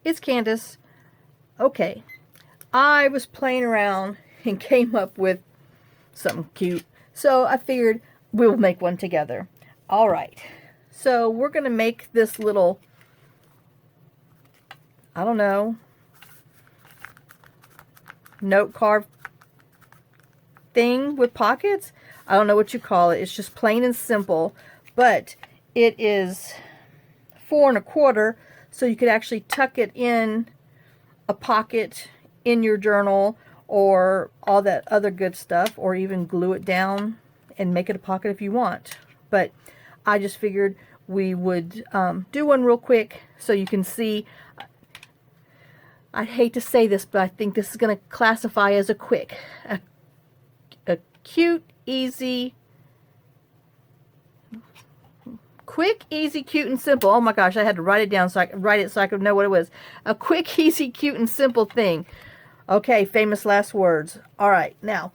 It's Candace. Okay, I was playing around and came up with something cute. So I figured we'll make one together. All right. So we're going to make this little, I don't know, note card thing with pockets. I don't know what you call it. It's just plain and simple, but it is 4 1/4, so you could actually tuck it in a pocket in your journal or all that other good stuff, or even glue it down and make it a pocket if you want. But I just figured we would do one real quick so you can see. I hate to say this, but I think this is going to classify as a quick, a cute, easy, quick, easy, cute, and simple. Oh my gosh, I had to write it down so I could know what it was. A quick, easy, cute, and simple thing. Okay, famous last words. All right, now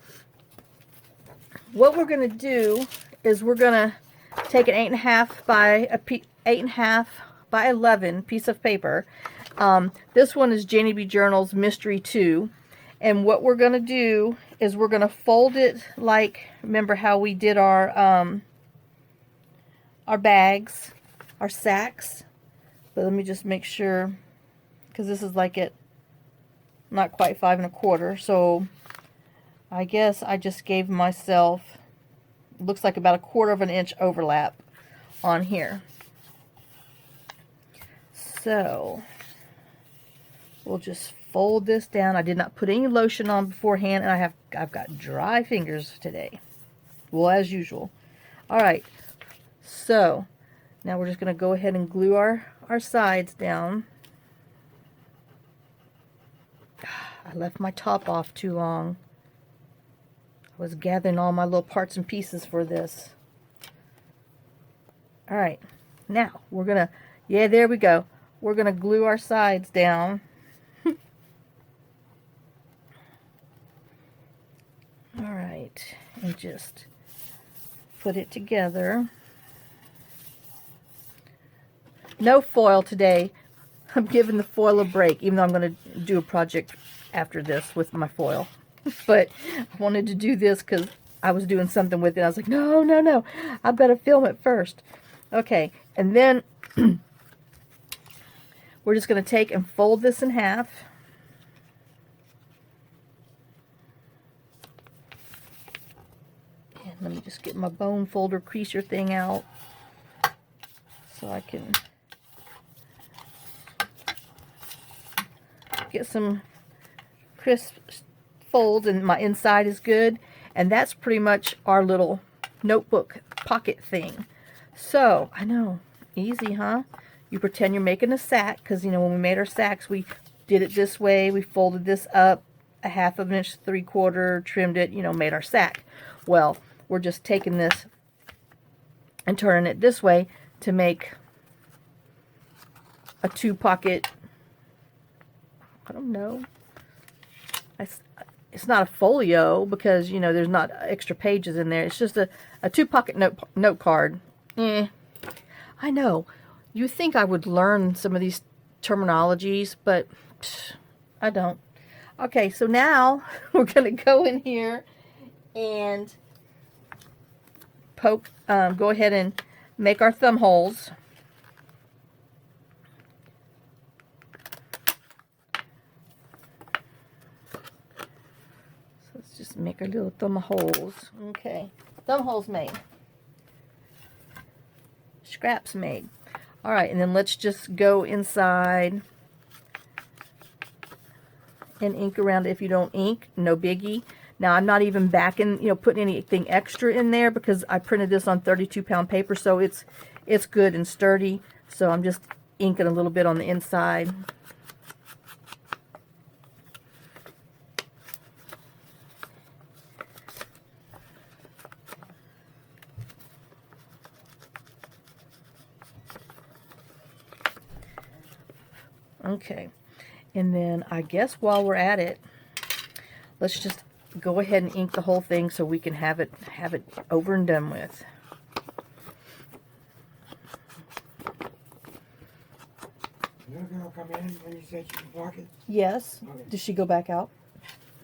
what we're going to do is we're going to take an 8.5 by 8.5 by 11 piece of paper. This one is Janeybjournals Mystery 2, and what we're going to do is we're going to fold it like, remember how we did our bags, our sacks. But let me just make sure, because this is like at not quite 5 1/4, so I guess I just gave myself, looks like about 1/4 inch overlap on here. So we'll just fold this down. I did not put any lotion on beforehand, and I've got dry fingers today. Well, as usual. All right. So now we're just going to go ahead and glue our sides down. I left my top off too long. I was gathering all my little parts and pieces for this. All right. Now we're going to, yeah, there we go. We're going to glue our sides down. All right. And just put it together. No foil today. I'm giving the foil a break, even though I'm going to do a project after this with my foil. But I wanted to do this because I was doing something with it. I was like, no, no, no. I've got to film it first. Okay, and then we're just going to take and fold this in half. And let me just get my bone folder creaser thing out so I can get some crisp folds, and my inside is good. And that's pretty much our little notebook pocket thing. So I know, easy, huh? You pretend you're making a sack, because you know when we made our sacks we did it this way. We folded this up 1/2 inch, 3/4, trimmed it, you know, made our sack. Well, we're just taking this and turning it this way to make a 2-pocket, I don't know, it's not a folio because, you know, there's not extra pages in there. It's just a 2-pocket note card. I know. You think I would learn some of these terminologies, but I don't. Okay, so now we're going to go in here and go ahead and make our thumb holes. Let's just make our little thumb holes. Okay, thumb holes made. Scraps made. All right, and then let's just go inside and ink around it. If you don't ink, no biggie. Now I'm not even backing, you know, putting anything extra in there because I printed this on 32-pound paper, so it's good and sturdy. So I'm just inking a little bit on the inside. Okay, and then I guess while we're at it, let's just go ahead and ink the whole thing so we can have it over and done with. Look how come in when you said she was walking? Yes. Okay. Did she go back out?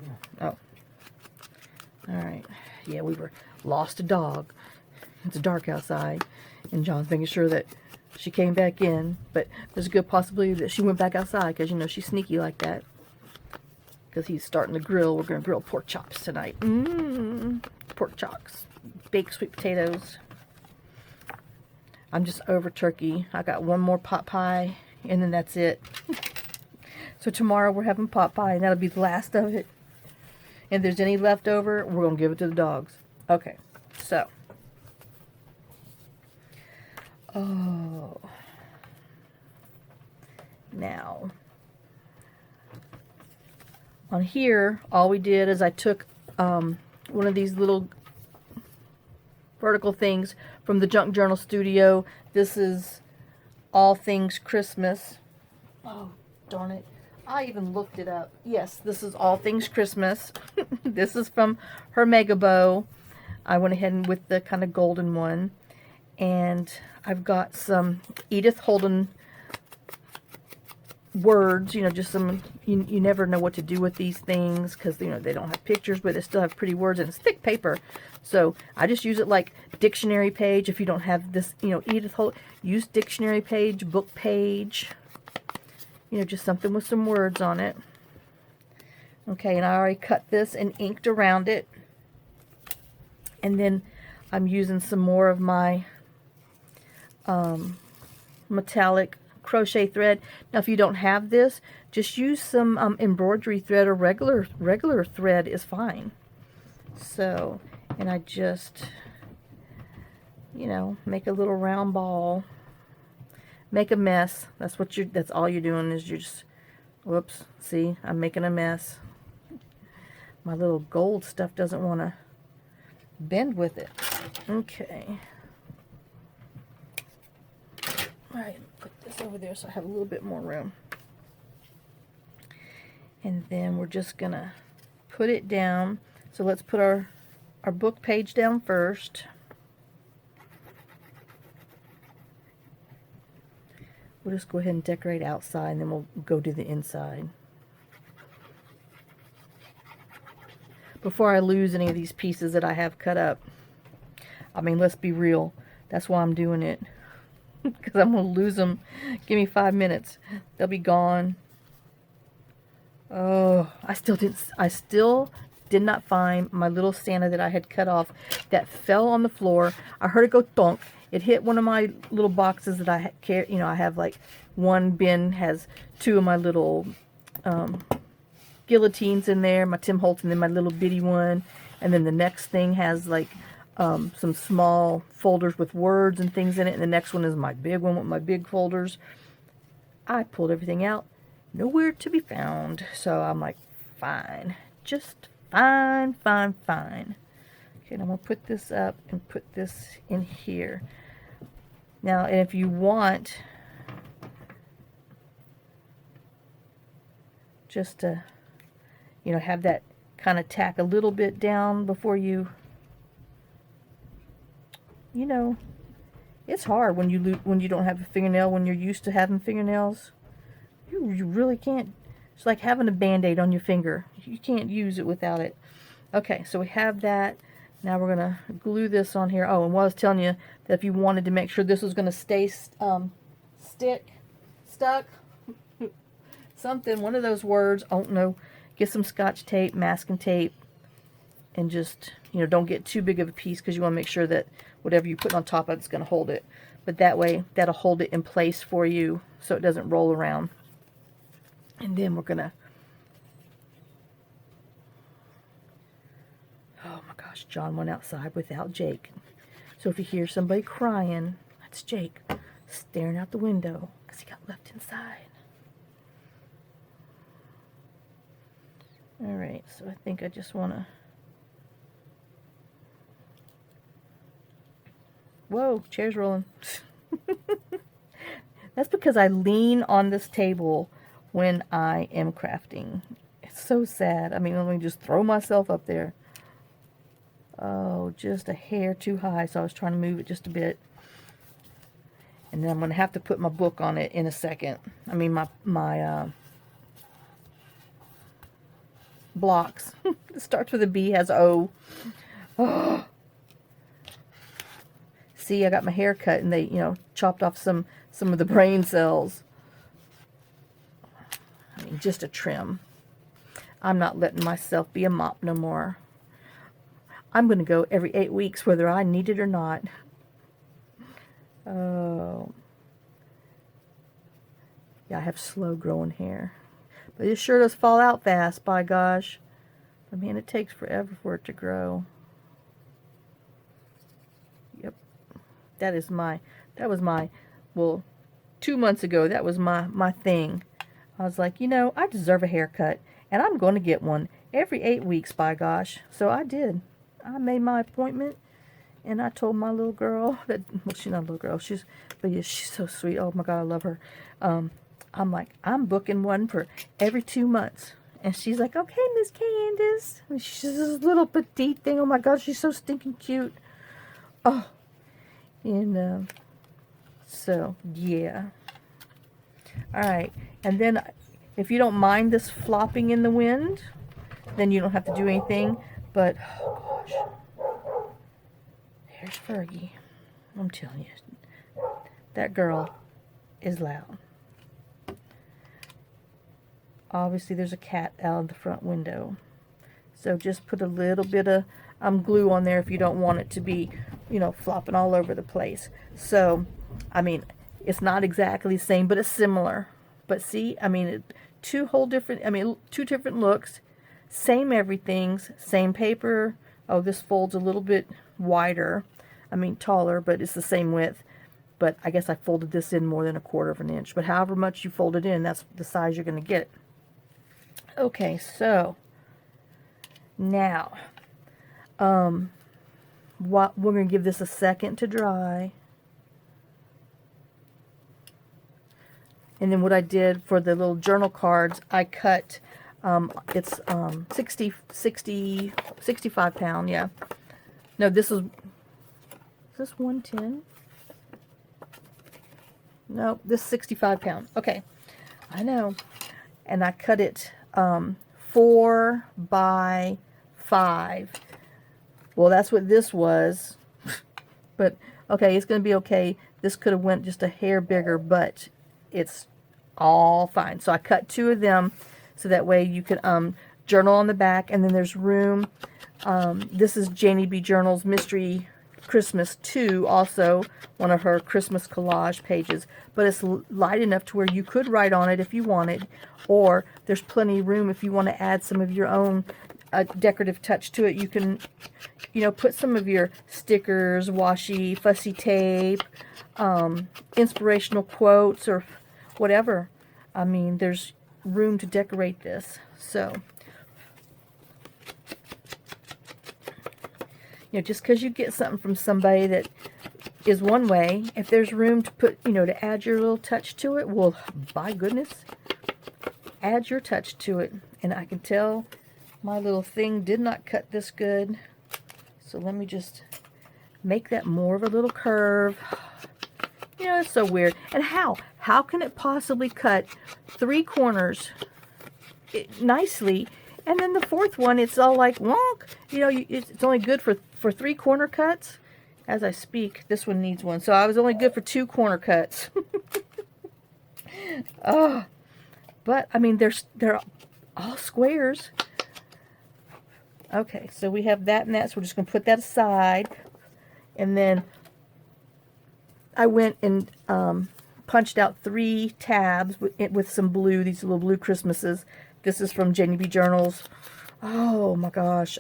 Yeah. Oh. Alright. Yeah, we were lost a dog. It's dark outside. And John's making sure that she came back in. But there's a good possibility that she went back outside. Because, you know, she's sneaky like that. Because he's starting to grill. We're going to grill pork chops tonight. Pork chops. Baked sweet potatoes. I'm just over turkey. I got one more pot pie. And then that's it. So tomorrow we're having pot pie. And that'll be the last of it. And if there's any left over, we're going to give it to the dogs. Okay. So. Oh. Now. On here, all we did is I took one of these little vertical things from the TheJunkJournalStudio. This is All Things Christmas. Oh, darn it. I even looked it up. Yes, this is All Things Christmas. This is from her Mega Bow. I went ahead and with the kind of golden one. And I've got some Edith Holden words, you know, just some, you never know what to do with these things because, you know, they don't have pictures, but they still have pretty words, and it's thick paper. So I just use it like dictionary page. If you don't have this, you know, Edith Holden, use dictionary page, book page, you know, just something with some words on it. Okay, and I already cut this and inked around it. And then I'm using some more of my metallic crochet thread. Now if you don't have this, just use some embroidery thread, or regular thread is fine. So, and I just, you know, make a little round ball, make a mess. That's all you're doing is you're just, whoops, see, I'm making a mess. My little gold stuff doesn't want to bend with it. Okay. Alright, put this over there so I have a little bit more room. And then we're just gonna put it down. So let's put our book page down first. We'll just go ahead and decorate outside, and then we'll go do the inside. Before I lose any of these pieces that I have cut up. I mean, let's be real. That's why I'm doing it. Because I'm going to lose them. Give me 5 minutes. They'll be gone. Oh, I still did not find my little Santa that I had cut off that fell on the floor. I heard it go thunk. It hit one of my little boxes that I carry. You know, I have like one bin has 2 of my little guillotines in there, my Tim Holtz, and then my little bitty one. And then the next thing has like some small folders with words and things in it, and the next one is my big one with my big folders. I pulled everything out, nowhere to be found. So I'm like, fine, just fine. Okay, and I'm gonna put this up and put this in here. Now, and if you want just to, you know, have that kind of tack a little bit down before you, you know, it's hard when you don't have a fingernail. When you're used to having fingernails, you really can't. It's like having a band-aid on your finger. You can't use it without it. Okay, so we have that. Now we're gonna glue this on here. Oh, and what I was telling you, that if you wanted to make sure this was gonna stay stuck, something, one of those words, I don't know, get some Scotch tape, masking tape, and just, you know, don't get too big of a piece because you want to make sure that whatever you put on top of it's going to hold it. But that way, that'll hold it in place for you so it doesn't roll around. And then we're going to, oh my gosh, John went outside without Jake. So if you hear somebody crying, that's Jake staring out the window because he got left inside. Alright, so I think I just want to, whoa, chair's rolling. That's because I lean on this table when I am crafting. It's so sad. I mean, let me just throw myself up there. Oh, just a hair too high, so I was trying to move it just a bit. And And then I'm going to have to put my book on it in a second. I mean, my blocks. It starts with a B, has O. Oh. See, I got my hair cut and they, you know, chopped off some of the brain cells. I mean, just a trim. I'm not letting myself be a mop no more. I'm going to go every 8 weeks whether I need it or not. Oh. Yeah, I have slow growing hair. But it sure does fall out fast, by gosh. I mean, it takes forever for it to grow. Yep. That was my, well, 2 months ago, that was my thing. I was like, you know, I deserve a haircut, and I'm going to get one every 8 weeks, by gosh. So I did. I made my appointment, and I told my little girl that, well, she's not a little girl, but yeah, she's so sweet. Oh my God, I love her. I'm like, I'm booking one for every 2 months. And she's like, okay, Miss Candace. And she's this little petite thing. Oh my God, she's so stinking cute. Oh, and so yeah. All right, and then if you don't mind this flopping in the wind, then you don't have to do anything. But oh gosh, there's Fergie. I'm telling you, that girl is loud. Obviously, there's a cat out of the front window. So just put a little bit of glue on there if you don't want it to be, you know, flopping all over the place. So, I mean, it's not exactly the same, but it's similar. But see, I mean, two different looks, same everythings, same paper. Oh, this folds a little bit wider. I mean, taller, but it's the same width. But I guess I folded this in more than 1/4 of an inch. But however much you fold it in, that's the size you're going to get. Okay, so now, we're going to give this a second to dry. And then what I did for the little journal cards, I cut, it's 65 pound, yeah. No, is this 110? No, this is 65 pound. Okay, I know. And I cut it 4 by 5. Well, that's what this was. But, okay, it's going to be okay. This could have went just a hair bigger, but it's all fine. So I cut 2 of them so that way you could journal on the back, and then there's room. This is Janeybjournals Mystery Christmas 2, also one of her Christmas collage pages, but it's light enough to where you could write on it if you wanted, or there's plenty of room if you want to add some of your own decorative touch to it. You can, you know, put some of your stickers, washi, fussy tape, inspirational quotes, or whatever. I mean, there's room to decorate this. So, you know, just because you get something from somebody that is one way, if there's room to put, you know, to add your little touch to it, well, by goodness, add your touch to it. And I can tell my little thing did not cut this good. So let me just make that more of a little curve. You know, it's so weird. And how can it possibly cut 3 corners nicely, and then the 4th one, it's all like wonk? You know, it's only good for 3 corner cuts. As I speak, this one needs one. So I was only good for 2 corner cuts. Oh, but I mean, they're all squares. Okay, so we have that and that. So we're just gonna put that aside, and then I went and punched out 3 tabs with some blue. These little blue Christmases. This is from Janeybjournals. Oh my gosh.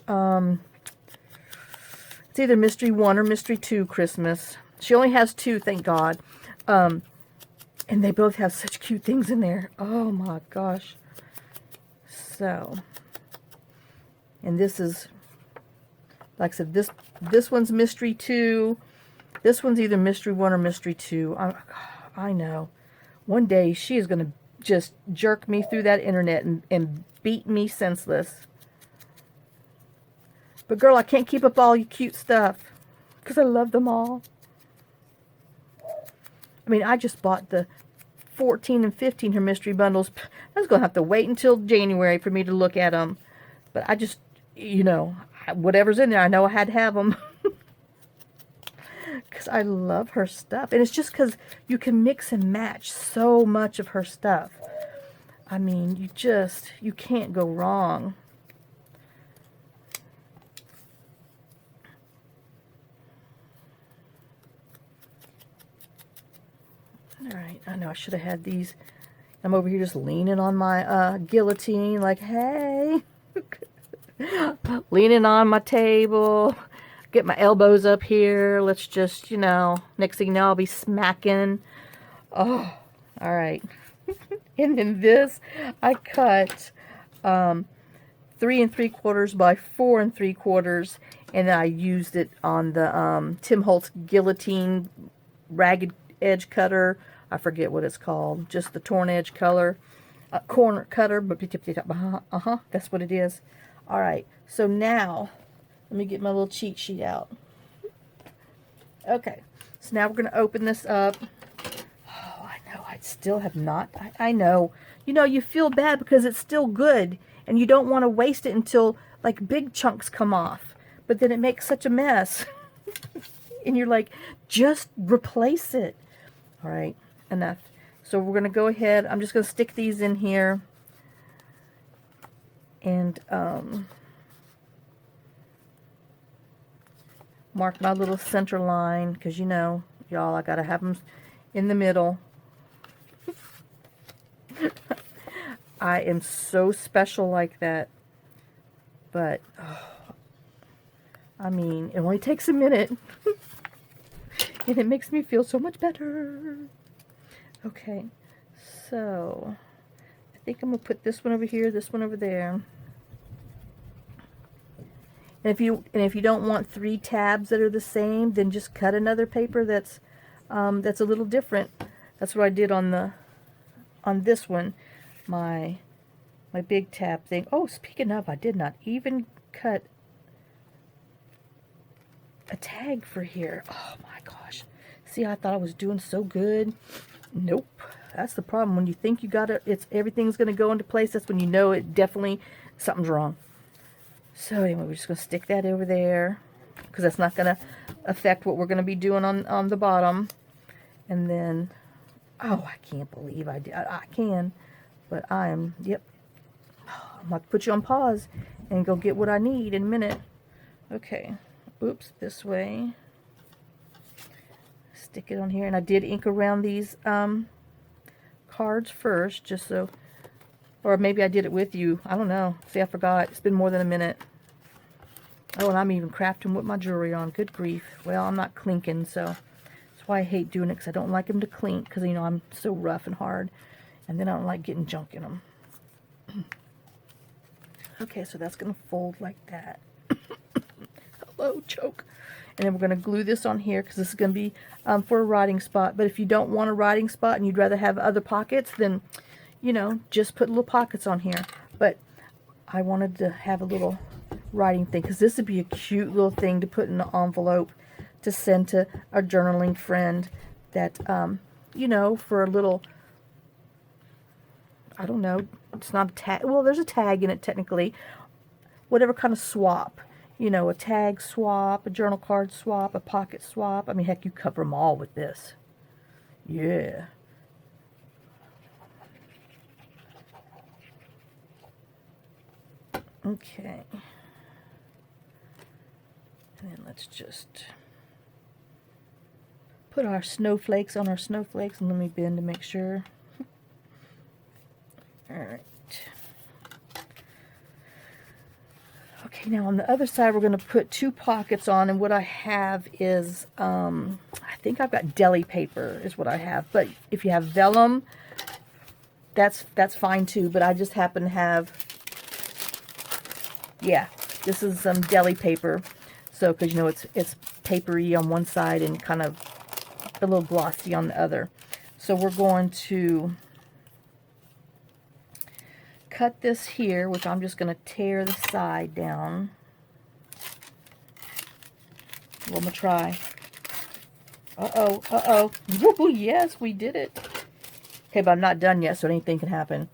It's either Mystery 1 or Mystery 2 Christmas. She only has 2, thank God. And they both have such cute things in there. Oh my gosh. So, and this is, like I said, this one's Mystery 2. This one's either Mystery 1 or Mystery 2. I know. One day she is going to just jerk me through that internet and beat me senseless. But girl, I can't keep up all your cute stuff because I love them all. I mean, I just bought the 14 and 15 her mystery bundles. I was going to have to wait until January for me to look at them. But I just, you know, whatever's in there, I know I had to have them. Because I love her stuff. And it's just because you can mix and match so much of her stuff. I mean, you can't go wrong. Alright, I know I should have had these. I'm over here just leaning on my guillotine like, hey. Leaning on my table. Get my elbows up here. Let's just, you know, next thing you know, I'll be smacking. Oh, alright. And then this, I cut 3 3/4 by 4 3/4, and I used it on the Tim Holtz guillotine ragged edge cutter. I forget what it's called. Just the torn edge color. Corner cutter. But that's what it is. Alright, so now, let me get my little cheat sheet out. Okay, so now we're going to open this up. Oh, I know, I still have not. I know. You know, you feel bad because it's still good. And you don't want to waste it until, like, big chunks come off. But then it makes such a mess. And you're like, just replace it. Alright, enough. So we're going to go ahead. I'm just going to stick these in here. And mark my little center line. Because, you know, y'all, I got to have them in the middle. I am so special like that. But, oh, I mean, it only takes a minute. And it makes me feel so much better. Okay, so I think I'm going to put this one over here, this one over there. And if you don't want 3 tabs that are the same, then just cut another paper that's a little different. That's what I did on this one, my big tab thing. Oh, speaking of, I did not even cut a tag for here. Oh my gosh. See, I thought I was doing so good. Nope. That's the problem. When you think you got it, everything's going to go into place. That's when you know it definitely, something's wrong. So anyway, we're just going to stick that over there. Because that's not going to affect what we're going to be doing on the bottom. And then, oh, I can't believe I did. I can. But I am, yep. I'm going to put you on pause and go get what I need in a minute. Okay. Oops, this way. Stick it on here. And I did ink around these cards first, just so, or maybe I did it with you. I don't know. See, I forgot. It's been more than a minute. Oh, and I'm even crafting with my jewelry on. Good grief. Well, I'm not clinking, so that's why I hate doing it, because I don't like them to clink, because, you know, I'm so rough and hard. And then I don't like getting junk in them. Okay, so that's going to fold like that. Hello, choke. And then we're going to glue this on here, because this is going to be for a writing spot. But if you don't want a writing spot and you'd rather have other pockets, then, you know, just put little pockets on here. But I wanted to have a little writing thing, because this would be a cute little thing to put in an envelope to send to a journaling friend that, you know, for a little, I don't know, it's not a tag. Well, there's a tag in it technically. Whatever kind of swap. You know, a tag swap, a journal card swap, a pocket swap. I mean, heck, you cover them all with this. Yeah. Okay. And then let's just put our snowflakes on our snowflakes, and let me bend to make sure. Alright. Okay, now on the other side we're going to put 2 pockets on, and what I have is, I think I've got deli paper is what I have, but if you have vellum, that's fine too, but I just happen to have, yeah, this is some deli paper, so, because, you know, it's papery on one side and kind of a little glossy on the other. So we're going to cut this here, which I'm just going to tear the side down. Well, I'm going to try. Uh-oh, uh-oh. Woo, yes, we did it. Okay, but I'm not done yet, so anything can happen.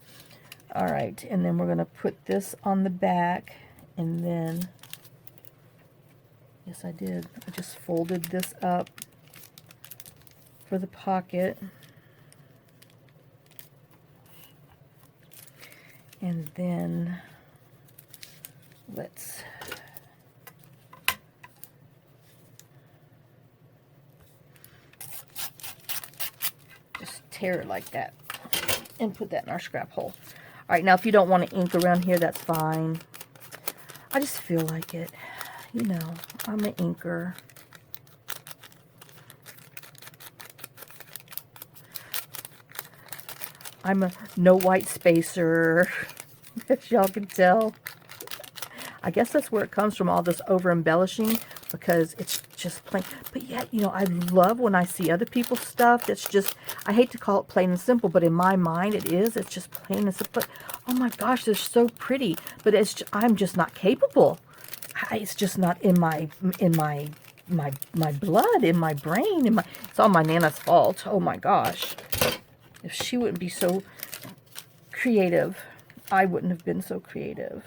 All right, and then we're going to put this on the back, and then, yes, I did. I just folded this up for the pocket. And then let's just tear it like that and put that in our scrap hole. All right, now if you don't want to ink around here, that's fine. I just feel like it. You know, I'm an inker. I'm a no white spacer, as y'all can tell. I guess that's where it comes from, all this over embellishing, because it's just plain. But yet, you know, I love when I see other people's stuff that's just, I hate to call it plain and simple, but in my mind it is. It's just plain and simple. But, oh my gosh, they're so pretty. But it's just, I'm just not capable. It's just not in my blood, in my brain, it's all my Nana's fault. Oh my gosh. If she wouldn't be so creative, I wouldn't have been so creative.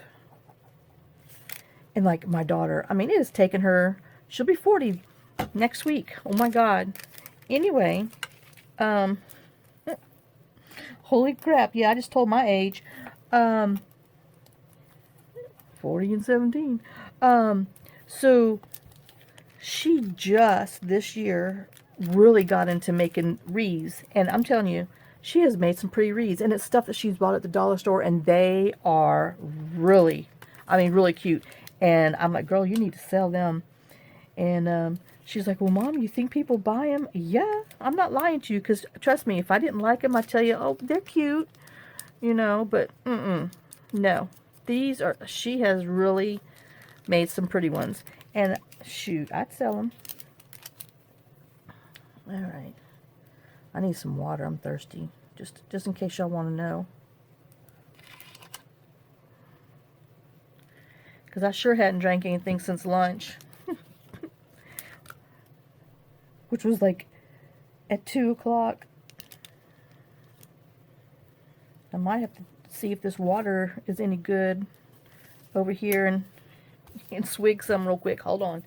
And like my daughter, I mean, it has taken her, she'll be 40 next week. Oh my God. Anyway, holy crap. Yeah, I just told my age. 40 and 17. So she just this year really got into making wreaths. And I'm telling you, she has made some pretty wreaths. And it's stuff that she's bought at the dollar store. And they are really, I mean, really cute. And I'm like, girl, you need to sell them. And she's like, well, Mom, you think people buy them? Yeah, I'm not lying to you. Because trust me, if I didn't like them, I'd tell you, oh, they're cute. You know, but no. These are, she has really made some pretty ones. And shoot, I'd sell them. All right. I need some water. I'm thirsty. Just in case y'all want to know. Because I sure hadn't drank anything since lunch. Which was like at 2 o'clock. I might have to see if this water is any good over here and swig some real quick. Hold on.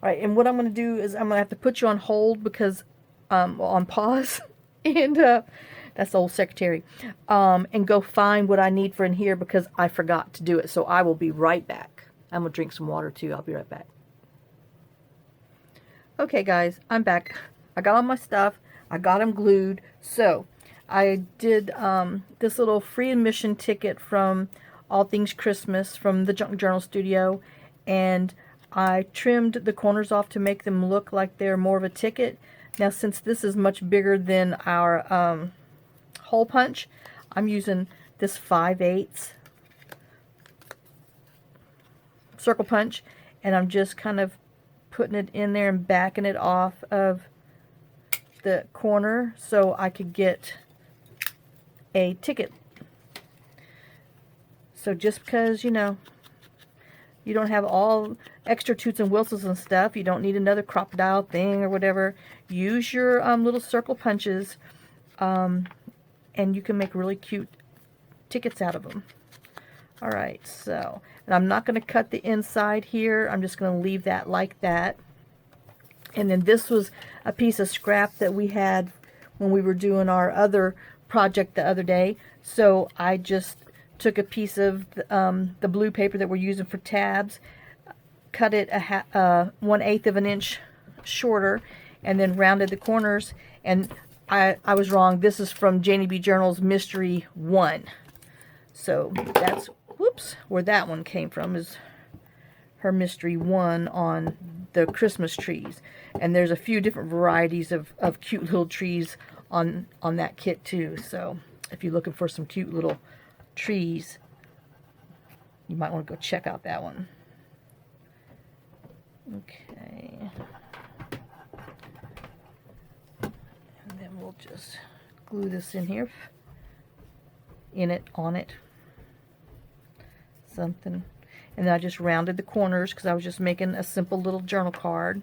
All right, and what I'm going to do is I'm going to have to put you on hold because, well, on pause. And that's the old secretary. And go find what I need for in here because I forgot to do it. So I will be right back. I'm going to drink some water too. I'll be right back. Okay, guys, I'm back. I got all my stuff. I got them glued. So I did this little free admission ticket from All Things Christmas from the Junk Journal Studio. And I trimmed the corners off to make them look like they're more of a ticket. Now, since this is much bigger than our hole punch, I'm using this 5/8 circle punch, and I'm just kind of putting it in there and backing it off of the corner so I could get a ticket. So just because, you know, you don't have all extra toots and whistles and stuff, you don't need another crocodile thing or whatever, use your little circle punches, and you can make really cute tickets out of them. Alright, so, and I'm not going to cut the inside here, I'm just going to leave that like that. And then this was a piece of scrap that we had when we were doing our other project the other day, so I just took a piece of the blue paper that we're using for tabs, cut it 1/8 of an inch shorter, and then rounded the corners. And I was wrong. This is from Janeybjournals Mystery 1. So that's, whoops, where that one came from is her Mystery 1 on the Christmas trees. And there's a few different varieties of cute little trees on that kit too. So if you're looking for some cute little trees, you might want to go check out that one. Okay, and then we'll just glue this in here, on it, something. And then I just rounded the corners because I was just making a simple little journal card.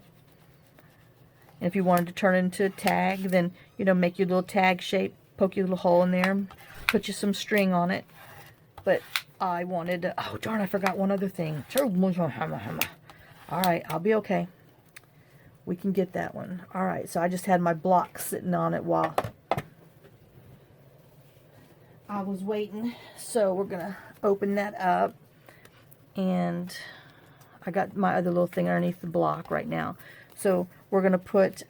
And if you wanted to turn it into a tag, then, you know, make your little tag shape, poke your little hole in there, put you some string on it. But I wanted to, oh darn, I forgot one other thing. Alright, I'll be okay. We can get that one. Alright, so I just had my block sitting on it while I was waiting. So we're going to open that up. And I got my other little thing underneath the block right now. So we're going to put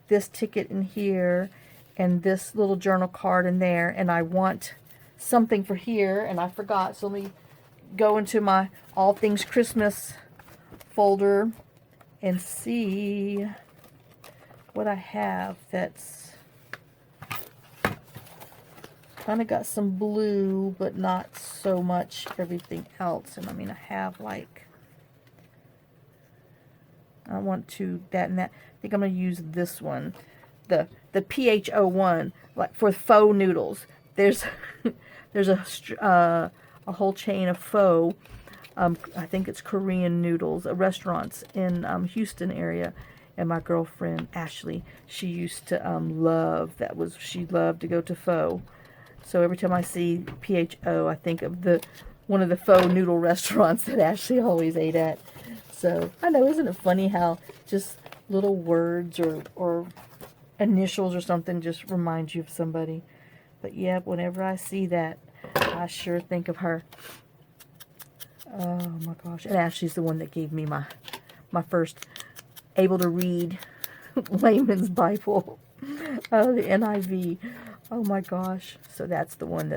this ticket in here and this little journal card in there. And I want something for here, and I forgot. So let me go into my All Things Christmas folder and see what I have that's kind of got some blue, but not so much everything else. And I mean, I have like, I want to that and that. I think I'm going to use this one, the PHO1, like for faux noodles. There's there's a whole chain of faux. I think it's Korean noodles, restaurants in Houston area. And my girlfriend Ashley, she used to she loved to go to pho. So every time I see PHO, I think of one of the faux noodle restaurants that Ashley always ate at. So I know, isn't it funny how just little words or initials or something just remind you of somebody? But yeah, whenever I see that, I sure think of her. Oh my gosh! And Ashley's the one that gave me my first able to read layman's Bible, the NIV. Oh my gosh! So that's the one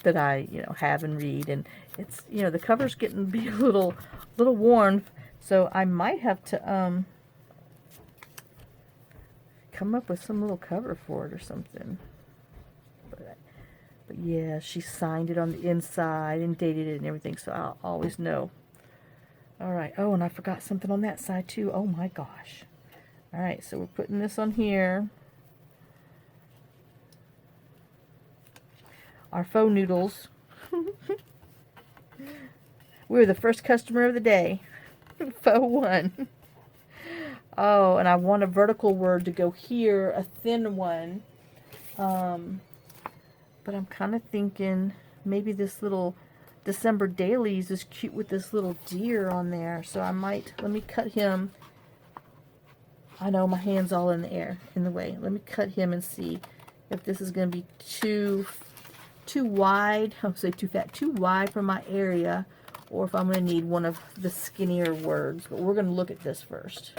that I have and read, and it's the cover's getting to be a little worn, so I might have to come up with some little cover for it or something. But yeah, she signed it on the inside and dated it and everything, so I'll always know. Alright, oh, and I forgot something on that side too. Oh my gosh. Alright, so we're putting this on here. Our faux noodles. We were the first customer of the day. Faux one. Oh, and I want a vertical word to go here, a thin one. But I'm kind of thinking maybe this little December dailies is cute with this little deer on there. So I might, let me cut him. I know my hand's all in the air, in the way. Let me cut him and see if this is going to be too wide. I'll say too fat, too wide for my area, or if I'm going to need one of the skinnier words. But we're going to look at this first.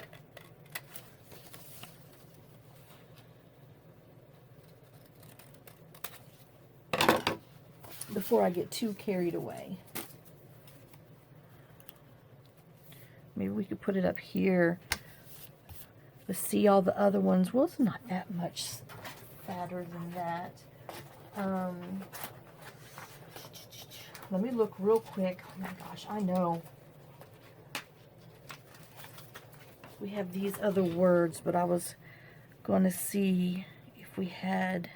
Before I get too carried away. Maybe we could put it up here to see all the other ones. Well, it's not that much fatter than that. Let me look real quick. Oh my gosh, I know. We have these other words, but I was going to see if we had...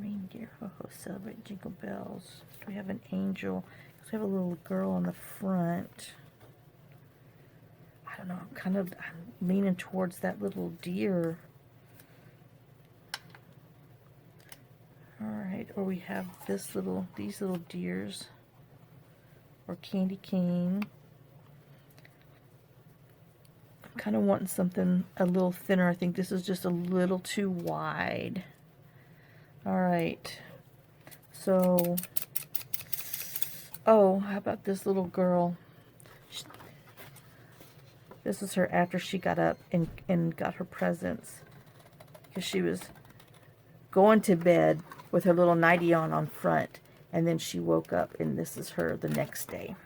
Reindeer, ho ho, celebrate jingle bells. Do we have an angel? Because we have a little girl on the front. I don't know. I'm leaning towards that little deer. All right, or we have these little deers, or candy cane. I'm kind of wanting something a little thinner. I think this is just a little too wide. Alright, so, oh, how about this little girl? This is her after she got up and got her presents. Because she was going to bed with her little nightie on front. And then she woke up and this is her the next day.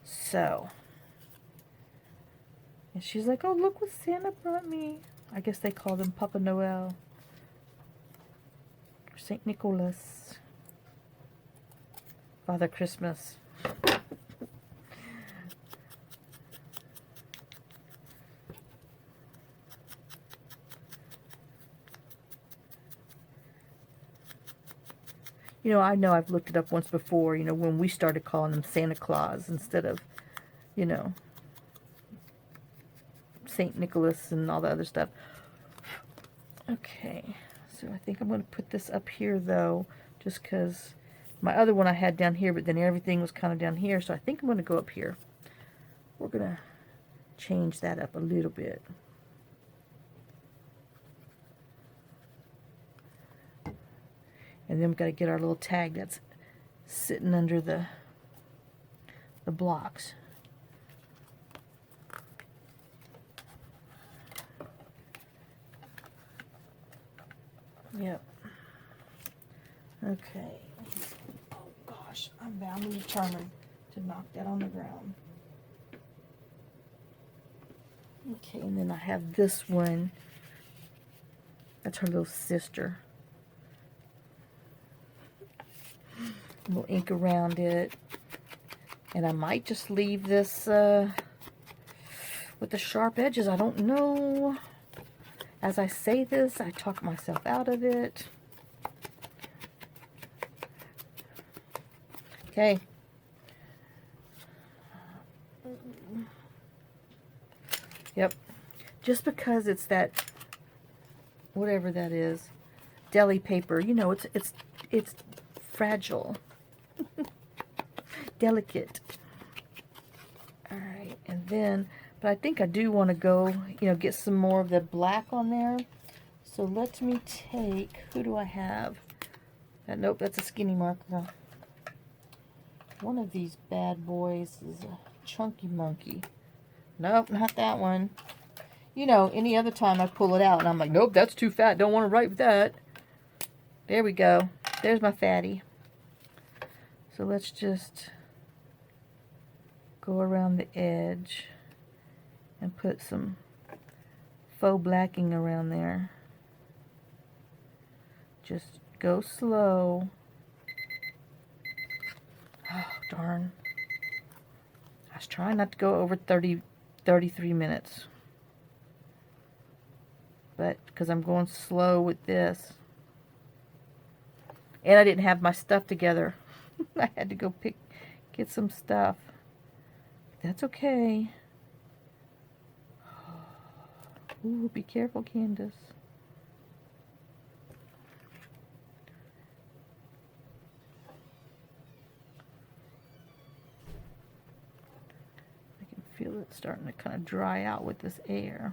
So, and she's like, oh, look what Santa brought me. I guess they called him Papa Noel. St. Nicholas, Father Christmas. I know I've looked it up once before, when we started calling him Santa Claus instead of you know, St. Nicholas and all the other stuff. Okay, so I think I'm going to put this up here, though, just because my other one I had down here, but then everything was kind of down here, so I think I'm going to go up here. We're going to change that up a little bit. And then we've got to get our little tag that's sitting under the blocks. Yep. Okay. Oh gosh, I'm bound and determined to knock that on the ground. Okay, and then I have this one. That's her little sister. A little ink around it. And I might just leave this with the sharp edges. I don't know. As I say this, I talk myself out of it. Okay. Yep. Just because it's that, whatever that is, deli paper, you know, it's fragile. Delicate. Alright, and then, but I think I do want to go, you know, get some more of the black on there. So let me take, who do I have? Nope, that's a skinny marker. One of these bad boys is a chunky monkey. Nope, not that one. You know, any other time I pull it out and I'm like, nope, that's too fat. Don't want to write with that. There we go. There's my fatty. So let's just go around the edge and put some faux blacking around there. Just go slow. Oh, darn. I was trying not to go over 33 minutes. But because I'm going slow with this. And I didn't have my stuff together. I had to go get some stuff. That's okay. Ooh, be careful, Candace. I can feel it starting to kind of dry out with this air.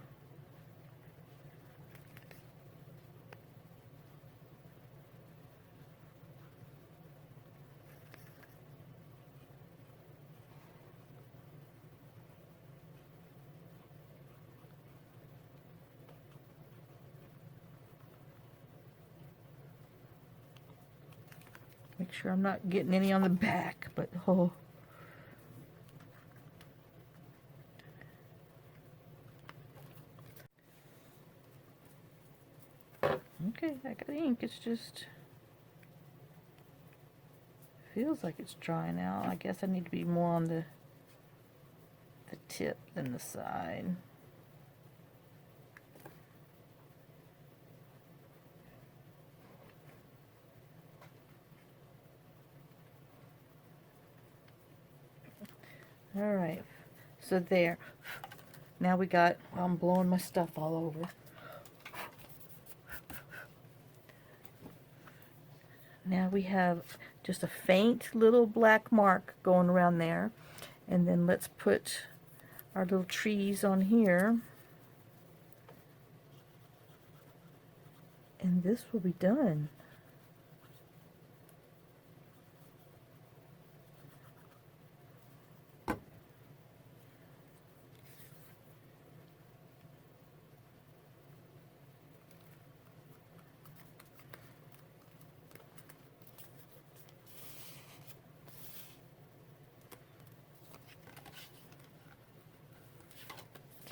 Make sure I'm not getting any on the back, but oh. Okay, I got ink. It's just feels like it's drying out. I guess I need to be more on the tip than the side. Alright, so there. Now we got, I'm blowing my stuff all over. Now we have just a faint little black mark going around there. And then let's put our little trees on here. And this will be done.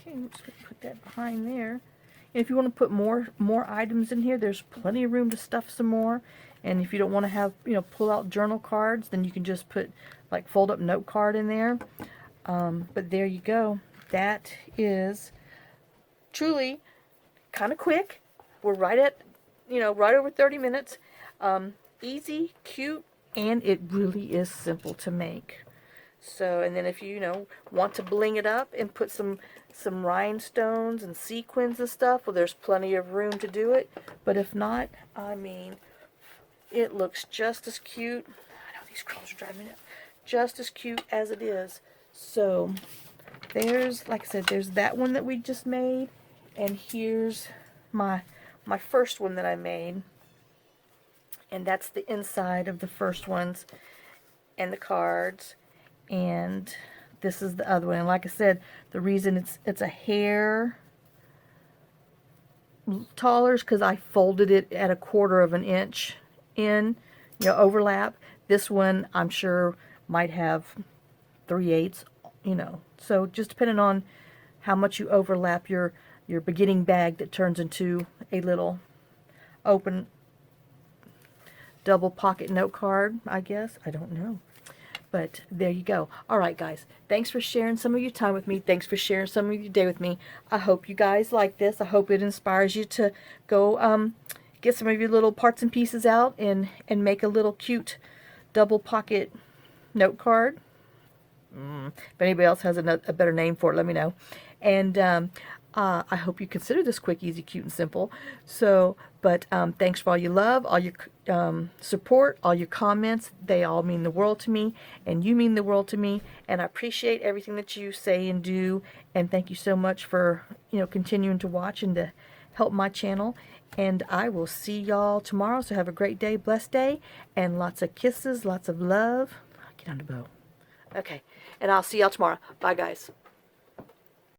Okay, I'm just going to put that behind there. And if you want to put more items in here, there's plenty of room to stuff some more. And if you don't want to have, you know, pull out journal cards, then you can just put like fold up note card in there. But there you go. That is truly kind of quick. We're right at, you know, right over 30 minutes. Easy, cute, and it really is simple to make. So, and then if you, want to bling it up and put some rhinestones and sequins and stuff, well, there's plenty of room to do it. But if not, I mean, it looks just as cute. I know these crawls are driving me nuts. Just as cute as it is. So, there's, like I said, there's that one that we just made. And here's my first one that I made. And that's the inside of the first ones and the cards. And this is the other one. And like I said, the reason it's a hair taller is because I folded it at 1/4 of an inch in, overlap. This one I'm sure might have 3/8, So just depending on how much you overlap your beginning bag that turns into a little open double pocket note card, I guess. I don't know. But there you go. All right, guys. Thanks for sharing some of your time with me. Thanks for sharing some of your day with me. I hope you guys like this. I hope it inspires you to go get some of your little parts and pieces out and make a little cute double pocket note card. If anybody else has a better name for it, let me know. And I hope you consider this quick, easy, cute, and simple. So, but thanks for all your love, all your support, all your comments. They all mean the world to me, and you mean the world to me. And I appreciate everything that you say and do. And thank you so much for continuing to watch and to help my channel. And I will see y'all tomorrow. So have a great day, blessed day, and lots of kisses, lots of love. Get on the bow. Okay, and I'll see y'all tomorrow. Bye, guys.